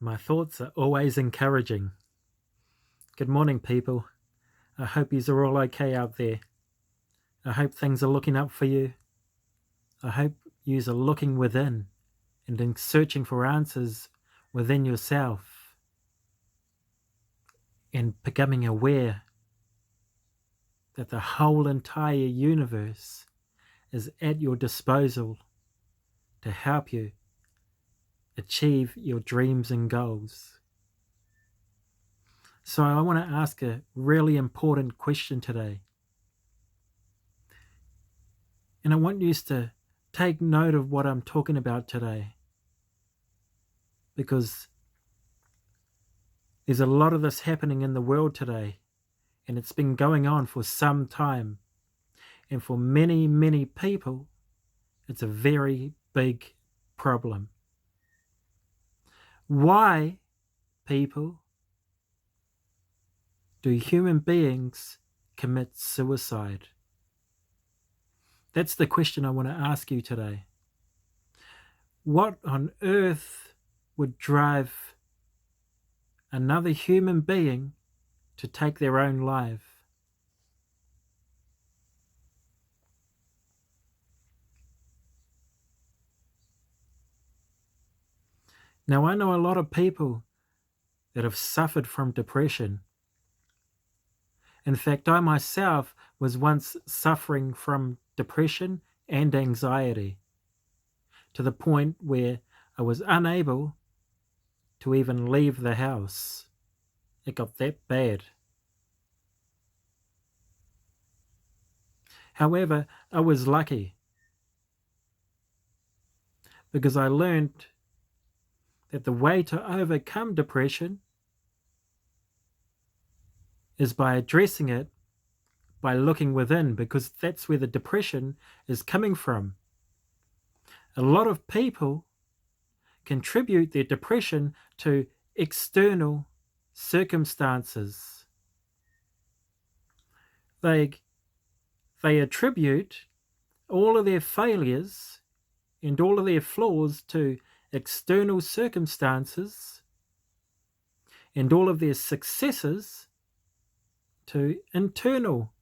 My thoughts are always encouraging. Good morning, people. I hope yous are all okay out there. I hope things are looking up for you. I hope yous are looking within and in searching for answers within yourself and becoming aware that the whole entire universe is at your disposal to help you achieve your dreams and goals. So I want to ask a really important question today. And I want you to take note of what I'm talking about today, because there's a lot of this happening in the world today, and it's been going on for some time. And for many, many people, it's a very big problem. Why, people, do human beings commit suicide? That's the question I want to ask you today. What on earth would drive another human being to take their own life? Now, I know a lot of people that have suffered from depression. In fact, I myself was once suffering from depression and anxiety to the point where I was unable to even leave the house. It got that bad. However, I was lucky because I learned that the way to overcome depression is by addressing it, by looking within, because that's where the depression is coming from. A lot of people contribute their depression to external circumstances. They attribute all of their failures and all of their flaws to external circumstances, and all of their successes to internal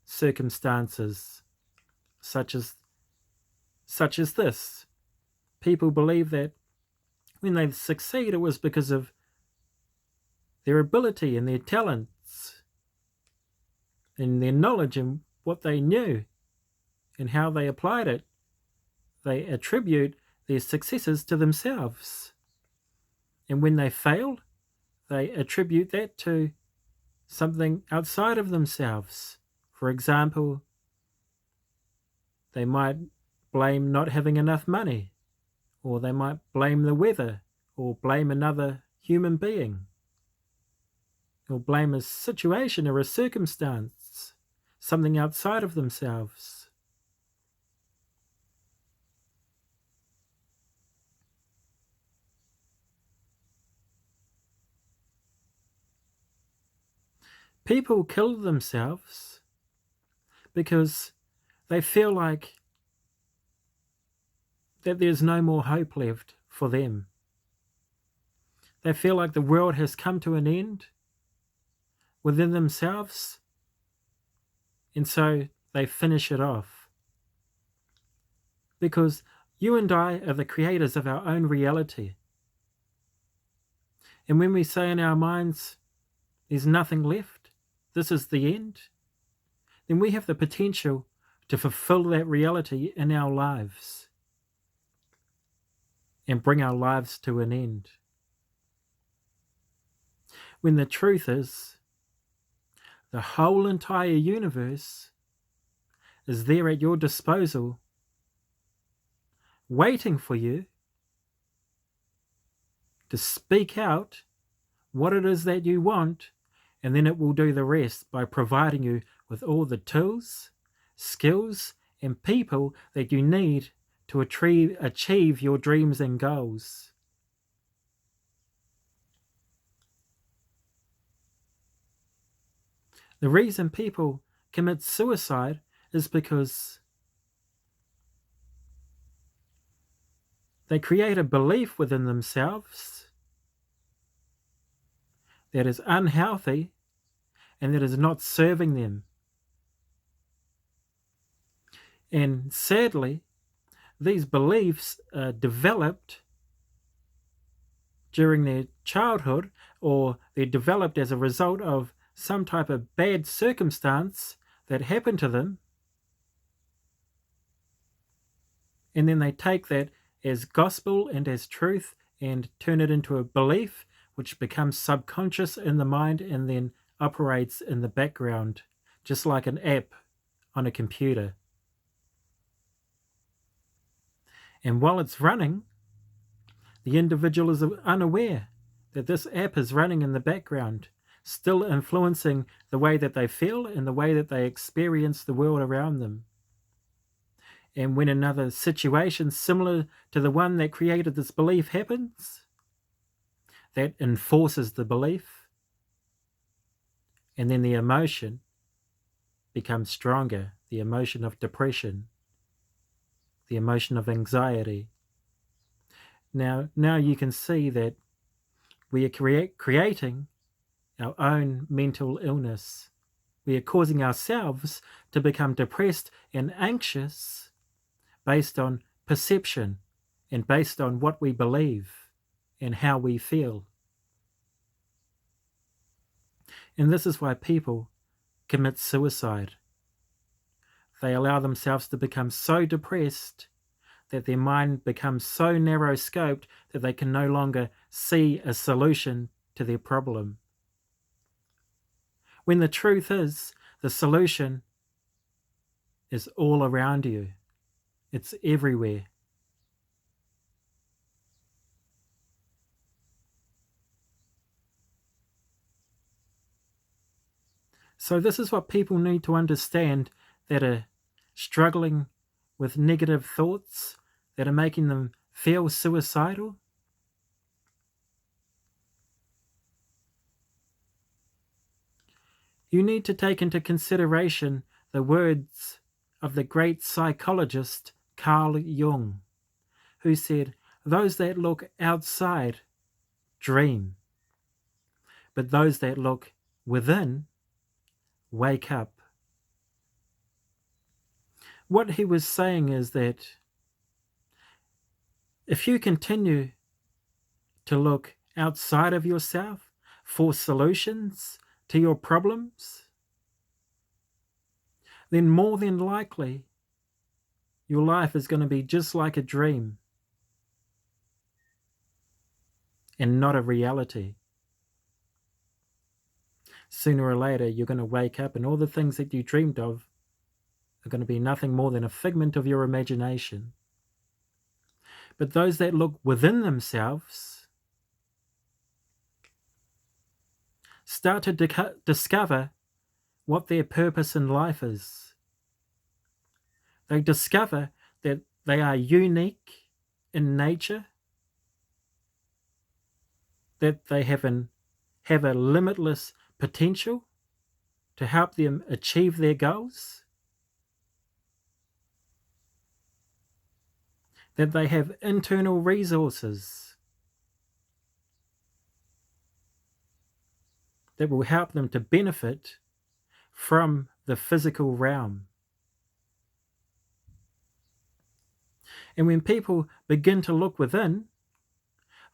circumstances, such as this. People believe that when they succeed, it was because of their ability and their talents and their knowledge and what they knew and how they applied it. They attribute their successes to themselves. And when they fail, they attribute that to something outside of themselves. For example, they might blame not having enough money, or they might blame the weather, or blame another human being, or blame a situation or a circumstance, something outside of themselves. People kill themselves because they feel like that there's no more hope left for them. They feel like the world has come to an end within themselves, and so they finish it off. Because you and I are the creators of our own reality. And when we say in our minds, there's nothing left, this is the end, then we have the potential to fulfill that reality in our lives and bring our lives to an end. When the truth is, the whole entire universe is there at your disposal, waiting for you to speak out what it is that you want, and then it will do the rest by providing you with all the tools, skills, and people that you need to achieve your dreams and goals. The reason people commit suicide is because they create a belief within themselves that is unhealthy and that is not serving them. And sadly, these beliefs are developed during their childhood, or they're developed as a result of some type of bad circumstance that happened to them, and then they take that as gospel and as truth and turn it into a belief which becomes subconscious in the mind and then operates in the background, just like an app on a computer. And while it's running, the individual is unaware that this app is running in the background, still influencing the way that they feel and the way that they experience the world around them. And when another situation similar to the one that created this belief happens, that enforces the belief, and then the emotion becomes stronger, the emotion of depression, the emotion of anxiety. Now you can see that we are creating our own mental illness. We are causing ourselves to become depressed and anxious based on perception and based on what we believe and how we feel. And this is why people commit suicide. They allow themselves to become so depressed that their mind becomes so narrow-scoped that they can no longer see a solution to their problem. When the truth is, the solution is all around you. It's everywhere. So this is what people need to understand that are struggling with negative thoughts that are making them feel suicidal. You need to take into consideration the words of the great psychologist Carl Jung, who said, "Those that look outside dream, but those that look within wake up." What he was saying is that if you continue to look outside of yourself for solutions to your problems, then more than likely your life is going to be just like a dream and not a reality. Sooner or later, you're going to wake up and all the things that you dreamed of are going to be nothing more than a figment of your imagination. But those that look within themselves start to discover what their purpose in life is. They discover that they are unique in nature, that they have a limitless potential to help them achieve their goals, that they have internal resources that will help them to benefit from the physical realm. And when people begin to look within,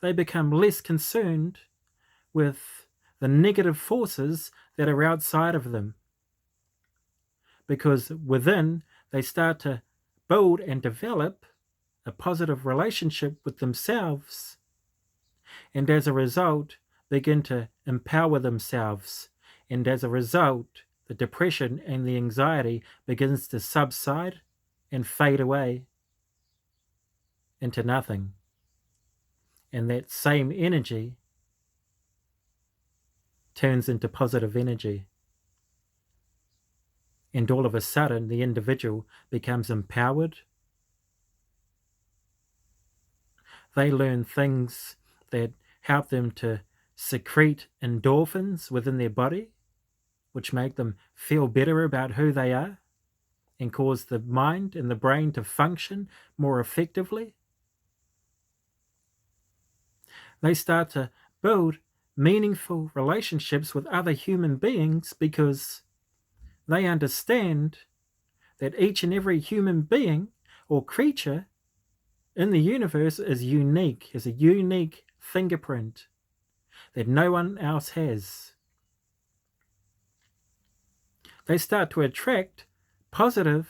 they become less concerned with the negative forces that are outside of them. Because within, they start to build and develop a positive relationship with themselves, and as a result, begin to empower themselves. And as a result, the depression and the anxiety begins to subside and fade away into nothing. And that same energy turns into positive energy. And all of a sudden, the individual becomes empowered. They learn things that help them to secrete endorphins within their body, which make them feel better about who they are and cause the mind and the brain to function more effectively. They start to build meaningful relationships with other human beings because they understand that each and every human being or creature in the universe is unique, has a unique fingerprint that no one else has. They start to attract positive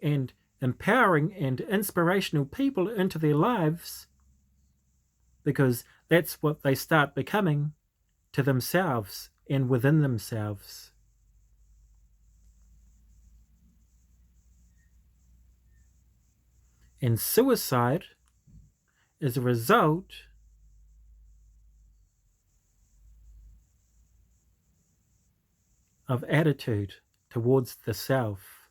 and empowering and inspirational people into their lives because that's what they start becoming to themselves and within themselves. And suicide is a result of attitude towards the self.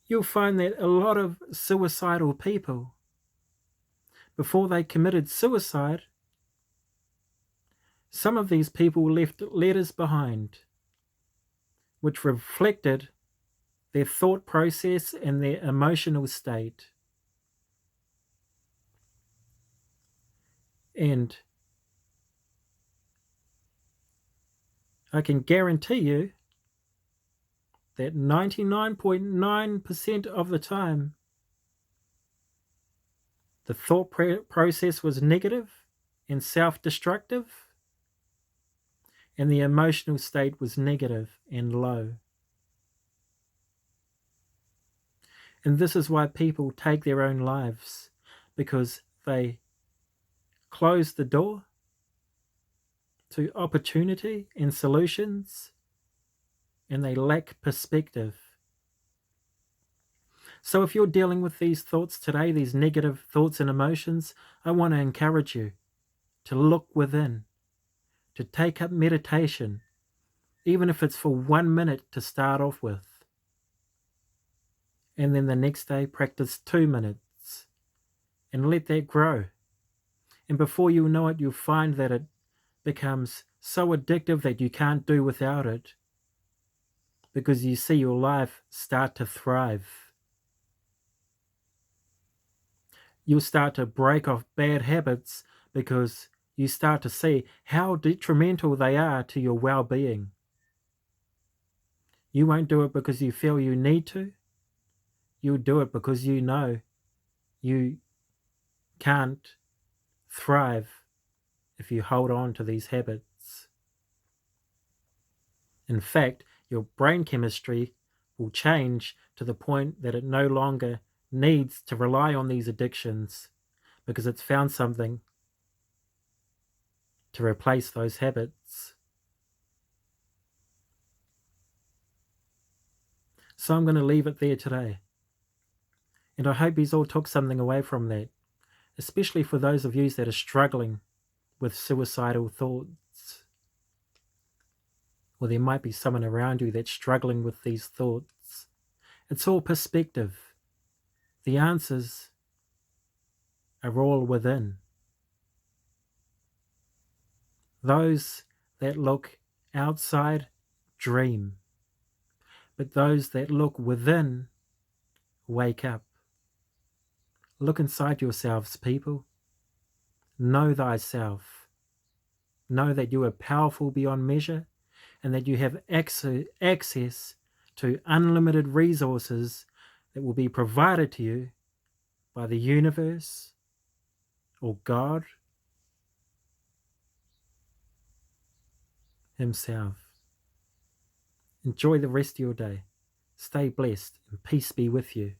You'll find that a lot of suicidal people, before they committed suicide, some of these people left letters behind which reflected their thought process and their emotional state. And I can guarantee you that 99.9% of the time, the thought process was negative and self-destructive, and the emotional state was negative and low. And this is why people take their own lives, because they close the door to opportunity and solutions, and they lack perspective. So if you're dealing with these thoughts today, these negative thoughts and emotions, I want to encourage you to look within, to take up meditation, even if it's for 1 minute to start off with. And then the next day, practice 2 minutes and let that grow. And before you know it, you'll find that it becomes so addictive that you can't do without it, because you see your life start to thrive. You'll start to break off bad habits because you start to see how detrimental they are to your well-being. You won't do it because you feel you need to. You'll do it because you know you can't thrive if you hold on to these habits. In fact, your brain chemistry will change to the point that it no longer needs to rely on these addictions because it's found something to replace those habits. So I'm going to leave it there today. And I hope you all took something away from that, especially for those of you that are struggling with suicidal thoughts. Or there might be someone around you that's struggling with these thoughts. It's all perspective. The answers are all within. Those that look outside dream, but those that look within wake up. Look inside yourselves, people. Know thyself. Know that you are powerful beyond measure and that you have access to unlimited resources that will be provided to you by the universe or God himself. Enjoy the rest of your day. Stay blessed and peace be with you.